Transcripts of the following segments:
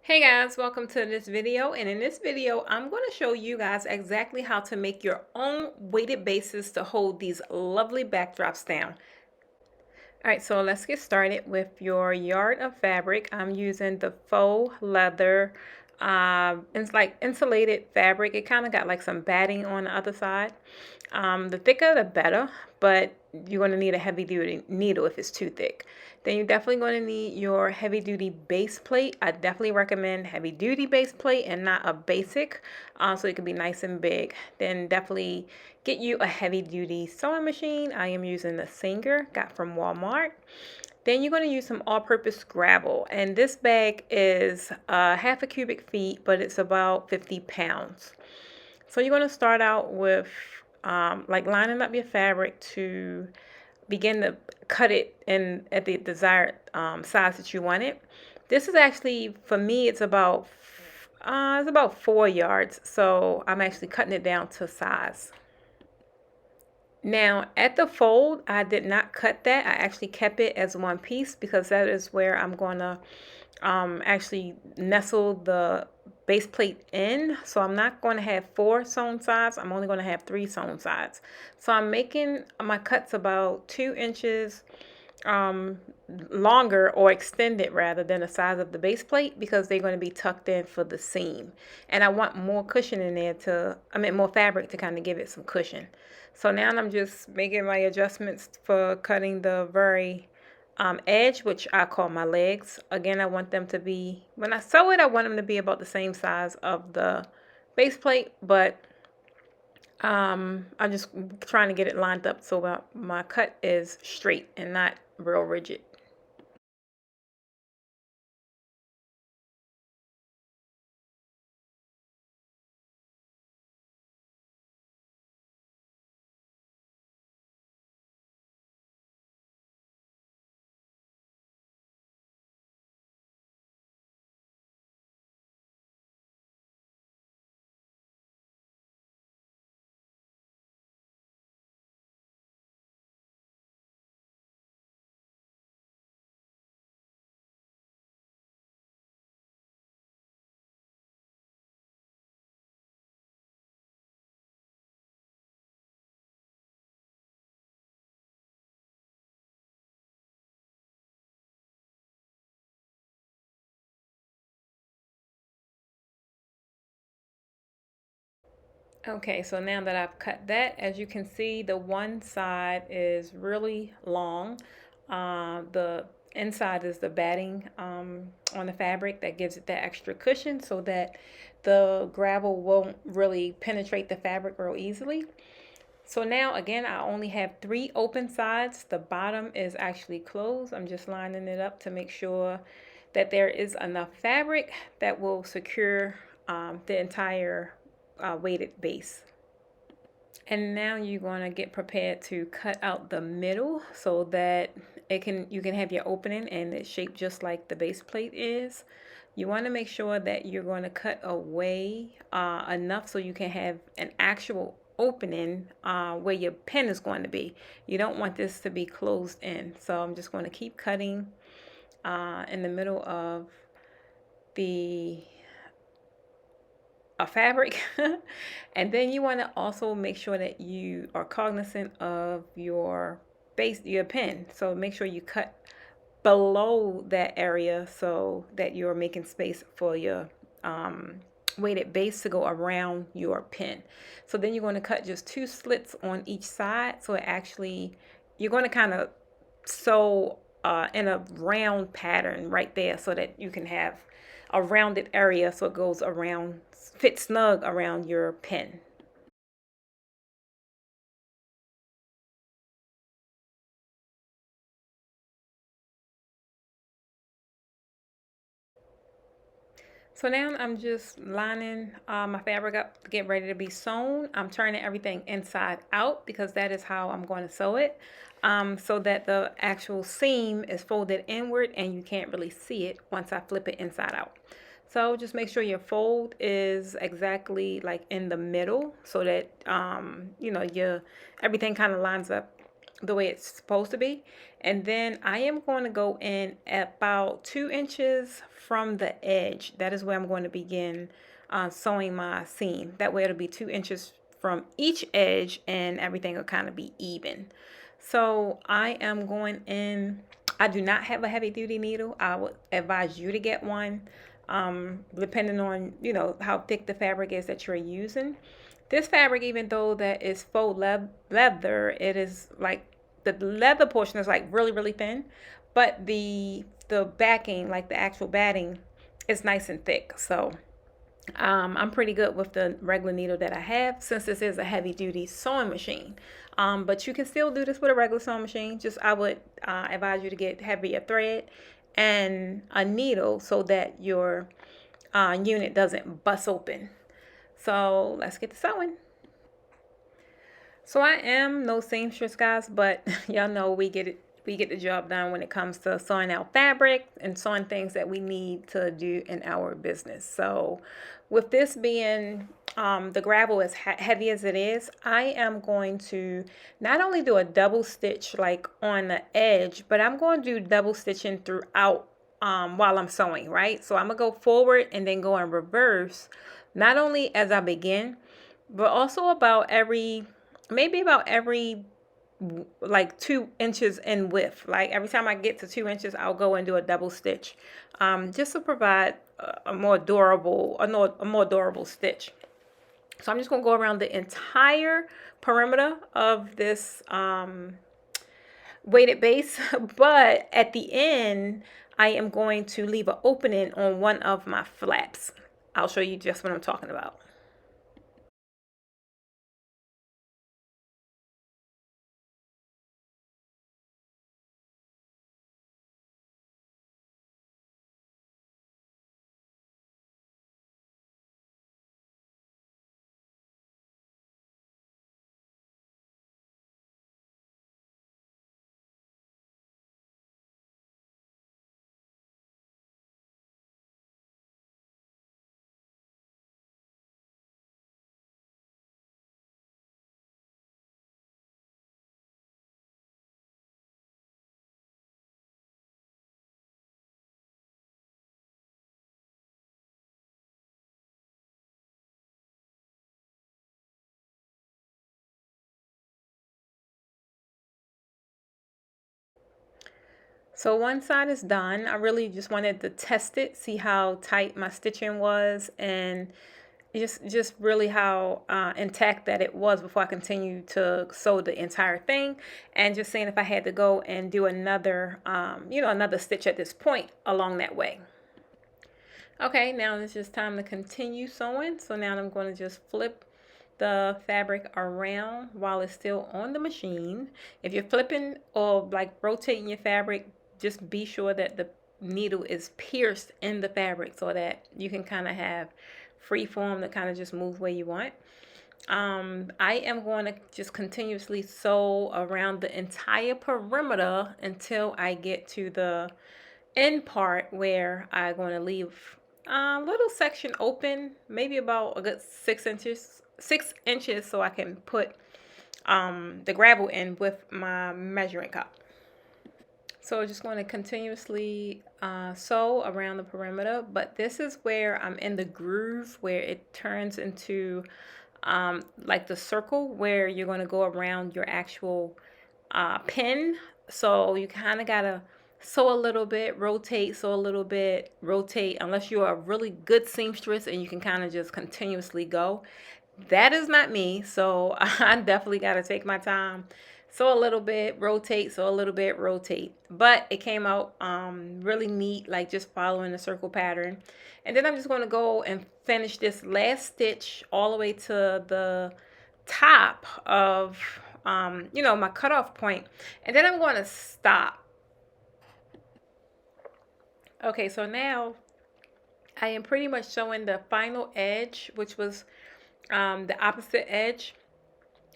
Hey guys, welcome to this video, and in this video I'm going to show you guys exactly how to make your own weighted bases to hold these lovely backdrops down. Alright, so let's get started with your yard of fabric. I'm using the faux leather. It's like insulated fabric. It kind of got like some batting on the other side. The thicker the better, but you're going to need a heavy duty needle if it's too thick. Then you're definitely going to need your heavy duty base plate. I definitely recommend heavy duty base plate and not a basic, so it can be nice and big. Then definitely get you a heavy duty sewing machine. I am using the Singer, got from Walmart. Then you're going to use some all-purpose gravel, and this bag is half a cubic feet, but it's about 50 pounds. So you're going to start out with like lining up your fabric to begin to cut it in at the desired size that you want it. This is actually, for me, it's about 4 yards, so I'm actually cutting it down to size. Now at the fold, I did not cut that. I actually kept it as one piece because that is where I'm going to actually nestle the base plate in. So I'm not going to have 4 sewn sides. I'm only going to have 3 sewn sides. So I'm making my cuts about 2 inches longer, or extended rather, than the size of the base plate, because they're going to be tucked in for the seam, and I want more cushion in there more fabric to kind of give it some cushion. So now I'm just making my adjustments for cutting the very edge, which I call my legs. Again, I want them to be, when I sew it, I want them to be about the same size of the base plate, but I'm just trying to get it lined up so my cut is straight and not real rigid. Okay, so now that I've cut that, as you can see, the one side is really long. The inside is the batting on the fabric that gives it that extra cushion so that the gravel won't really penetrate the fabric real easily. So now again, I only have 3 open sides. The bottom is actually closed. I'm just lining it up to make sure that there is enough fabric that will secure the entire weighted base. And now you're going to get prepared to cut out the middle so that you can have your opening and it's shaped just like the base plate is. You want to make sure that you're going to cut away enough so you can have an actual opening where your pen is going to be. You don't want this to be closed in. So I'm just going to keep cutting in the middle of the fabric. And then you want to also make sure that you are cognizant of your pen. So make sure you cut below that area so that you're making space for your weighted base to go around your pen. So then you're going to cut just 2 slits on each side, so you're going to kind of sew in a round pattern right there so that you can have a rounded area so it goes around, fits snug around your pen. So now I'm just lining my fabric up to get ready to be sewn. I'm turning everything inside out because that is how I'm going to sew it, so that the actual seam is folded inward and you can't really see it once I flip it inside out. So just make sure your fold is exactly like in the middle so that you know, everything kind of lines up the way it's supposed to be. And then I am going to go in about 2 inches from the edge. That is where I'm going to begin sewing my seam. That way it'll be 2 inches from each edge and everything will kind of be even. So I am going in. I do not have a heavy duty needle. I would advise you to get one, depending on, how thick the fabric is that you're using. This fabric, even though that is faux leather, it is like the leather portion is like really, really thin, but the backing, like the actual batting, is nice and thick. So I'm pretty good with the regular needle that I have, since this is a heavy duty sewing machine. But you can still do this with a regular sewing machine. Just I would advise you to get heavier thread and a needle so that your unit doesn't bust open. So let's get to sewing. So I am no seamstress, guys, but y'all know we get the job done when it comes to sewing out fabric and sewing things that we need to do in our business. So with this being the gravel as heavy as it is, I am going to not only do a double stitch like on the edge, but I'm going to do double stitching throughout while I'm sewing, right? So I'm gonna go forward and then go in reverse, not only as I begin, but also maybe about every like 2 inches in width. Like every time I get to 2 inches, I'll go and do a double stitch, just to provide a more durable stitch. So I'm just gonna go around the entire perimeter of this weighted base, but at the end, I am going to leave an opening on one of my flaps. I'll show you just what I'm talking about. So one side is done. I really just wanted to test it, see how tight my stitching was, and just really how intact that it was before I continue to sew the entire thing, and just seeing if I had to go and do another, another stitch at this point along that way. Okay, now it's just time to continue sewing. So now I'm going to just flip the fabric around while it's still on the machine. If you're flipping or like rotating your fabric, just be sure that the needle is pierced in the fabric so that you can kind of have free form to kind of just move where you want. I am going to just continuously sew around the entire perimeter until I get to the end part where I'm going to leave a little section open, maybe about a good 6 inches, so I can put the gravel in with my measuring cup. So just going to continuously sew around the perimeter, but this is where I'm in the groove where it turns into like the circle where you're going to go around your actual pin. So you kind of got to sew a little bit, rotate, sew a little bit, rotate, unless you're a really good seamstress and you can kind of just continuously go. That is not me, so I definitely got to take my time. Sew a little bit, rotate, sew a little bit, rotate. But it came out really neat, like just following the circle pattern. And then I'm just going to go and finish this last stitch all the way to the top of, my cutoff point. And then I'm going to stop. Okay, so now I am pretty much showing the final edge, which was the opposite edge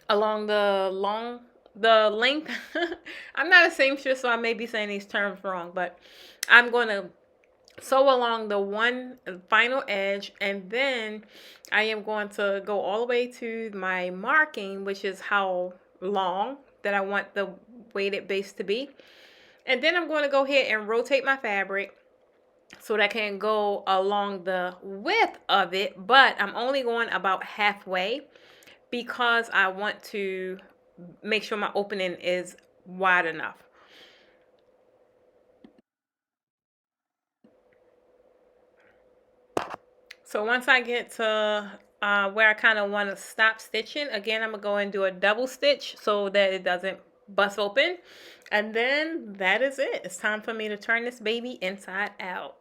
along the length. I'm not a seamstress, so I may be saying these terms wrong, but I'm going to sew along the one final edge, and then I am going to go all the way to my marking, which is how long that I want the weighted base to be. And then I'm going to go ahead and rotate my fabric so that I can go along the width of it, but I'm only going about halfway because I want to make sure my opening is wide enough. So once I get to where I kind of want to stop stitching, again, I'm going to go and do a double stitch so that it doesn't bust open. And then that is it. It's time for me to turn this baby inside out.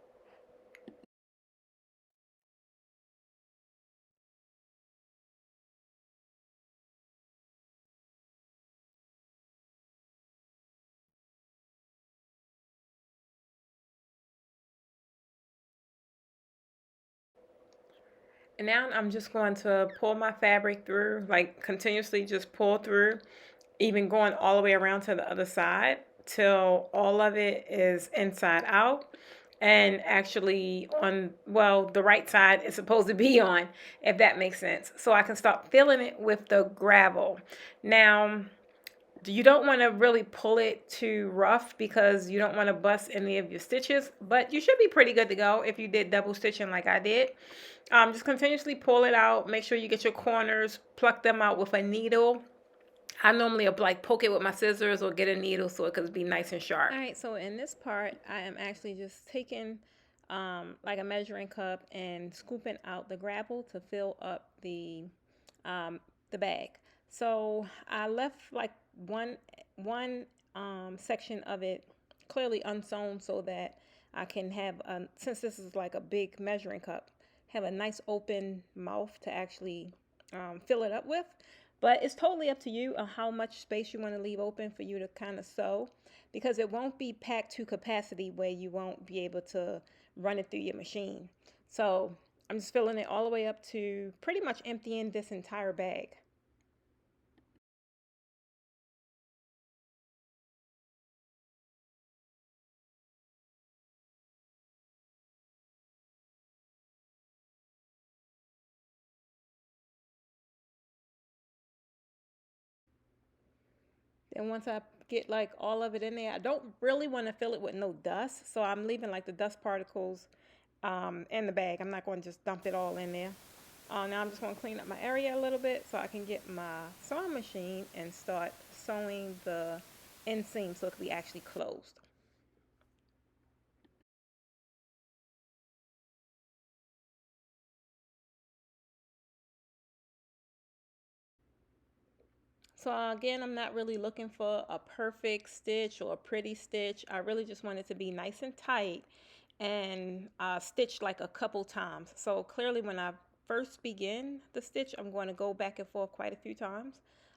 And now I'm just going to pull my fabric through, like continuously just pull through, even going all the way around to the other side till all of it is inside out. And actually on, well, the right side is supposed to be on, if that makes sense. So I can start filling it with the gravel. Now, you don't want to really pull it too rough because you don't want to bust any of your stitches, but you should be pretty good to go if you did double stitching like I did. Just continuously pull it out. Make sure you get your corners, pluck them out with a needle. I normally like poke it with my scissors or get a needle so it could be nice and sharp. All right, so in this part, I am actually just taking like a measuring cup and scooping out the gravel to fill up the bag. So I left like one section of it clearly unsewn so that I can have, since this is like a big measuring cup, have a nice open mouth to actually fill it up with. But it's totally up to you on how much space you want to leave open for you to kind of sew, because it won't be packed to capacity where you won't be able to run it through your machine. So I'm just filling it all the way up to pretty much emptying this entire bag. Then once I get like all of it in there, I don't really want to fill it with no dust. So I'm leaving like the dust particles in the bag. I'm not going to just dump it all in there. Now I'm just going to clean up my area a little bit so I can get my sewing machine and start sewing the inseam so it can be actually closed. So again, I'm not really looking for a perfect stitch or a pretty stitch. I really just want it to be nice and tight and stitched like a couple times. So clearly when I first begin the stitch, I'm going to go back and forth quite a few times.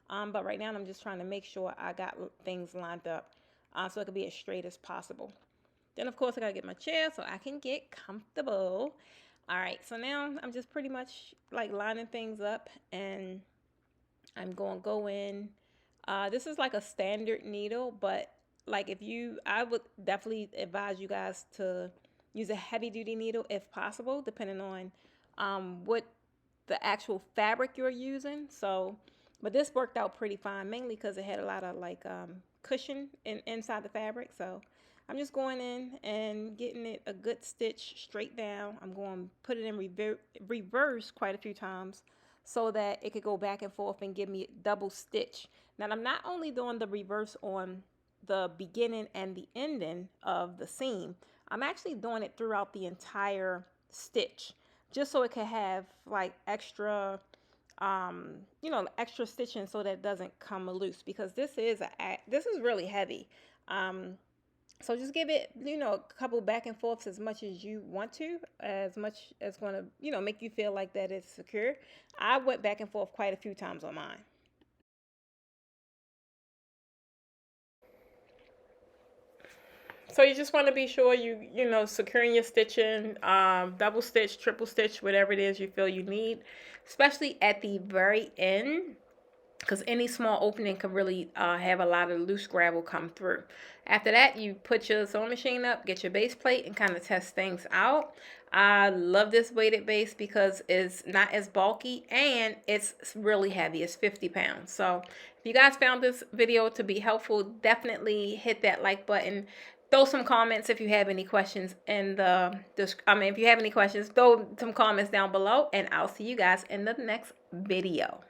But right now I'm just trying to make sure I got things lined up so it can be as straight as possible. Then of course I gotta get my chair so I can get comfortable. All right, so now I'm just pretty much like lining things up, and I'm going to go in. This is like a standard needle, but like I would definitely advise you guys to use a heavy duty needle if possible, depending on what the actual fabric you're using. So, but this worked out pretty fine, mainly because it had a lot of like cushion inside the fabric. So I'm just going in and getting it a good stitch straight down. I'm going to put it in reverse quite a few times so that it could go back and forth and give me double stitch. Now I'm not only doing the reverse on the beginning and the ending of the seam, I'm actually doing it throughout the entire stitch, just so it can have like extra extra stitching so that it doesn't come loose, because this is really heavy. So just give it, a couple back and forths as much as you want to, as much as going to, make you feel like that it's secure. I went back and forth quite a few times on mine. So you just want to be sure securing your stitching, double stitch, triple stitch, whatever it is you feel you need, especially at the very end, because any small opening could really have a lot of loose gravel come through. After that, you put your sewing machine up, get your base plate, and kind of test things out. I love this weighted base because it's not as bulky and it's really heavy. It's 50 pounds. So if you guys found this video to be helpful, definitely hit that like button. Throw some comments if you have any questions in the, if you have any questions, throw some comments down below, and I'll see you guys in the next video.